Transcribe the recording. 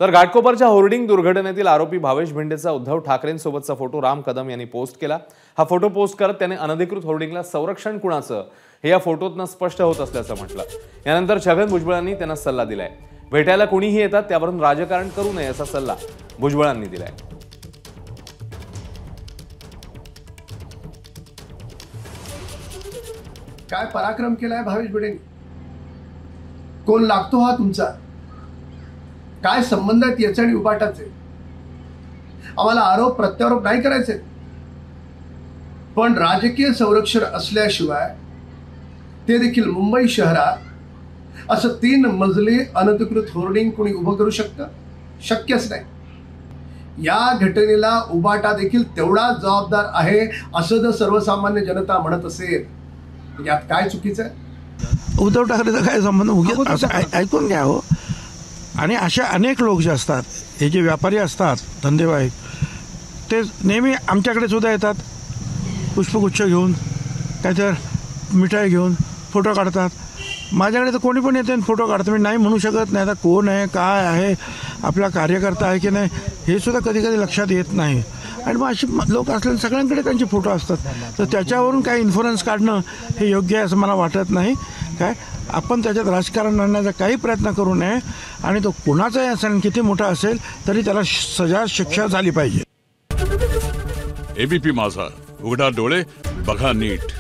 तर घाटकोपरच्या होर्डिंग दुर्घटनेतील आरोपी भावेश भिंडेचा उद्धव ठाकरेंसोबतचा फोटो राम कदम यांनी पोस्ट केला। हा फोटो पोस्ट करत त्याने अनधिकृत होर्डिंगला संरक्षण कुणाचं हे या फोटोतनं स्पष्ट होत असल्याचं म्हटलं। यानंतर छगन भुजबळांनी त्यांना सल्ला दिलाय, भेटायला कोणीही येतात त्यावरून राजकारण करू नये असा सल्ला भुजबळांनी दिलाय। काय पराक्रम केलाय भावेश भिडेंनी, कोण लागतो हा तुमचा, काय संबंध आहेत याचे आणि उबाटाचे। आम्हाला आरोप प्रत्यारोप नाही करायचे, पण राजकीय संरक्षण असल्याशिवाय ते देखील मुंबई शहरात असं 3 मजली अनधिकृत होर्डिंग कोणी उभं करू शकतं? शक्यच नाही। या घटनेला उबाटा देखील तेवढा जबाबदार आहे असं जर सर्वसामान्य जनता म्हणत असेल, यात काय चुकीचं आहे? उद्धव ठाकरेचा काय संबंध? ऐकून घ्या हो। आणि अशा अनेक लोक जे असतात, हे जे व्यापारी असतात, धंदेवाईक, ते नेहमी आमच्याकडे सुद्धा येतात, पुष्पगुच्छ घेऊन, काहीतर मिठाई घेऊन फोटो काढतात। माझ्याकडे तर कोणी पण येते आणि फोटो काढतं, मी नाही म्हणू शकत नाही। आता कोण आहे, काय आहे, आपला कार्यकर्ता आहे की नाही हे सुद्धा कधी कधी लक्षात येत नाही। आणि मग अशी लोक असल्याने सगळ्यांकडे त्यांचे फोटो असतात, तर त्याच्यावरून काही इन्फ्लुअन्स काढणं हे योग्य आहे असं मला वाटत नाही। काय आपण त्याच्यात राजकारण आणण्याचा काही प्रयत्न करू नये, आणि तो कुणाचाही असेल, किती मोठा असेल तरी त्याला सजा शिक्षा झाली पाहिजे। एबीपी माझा, उघडा डोळे बघा नीट।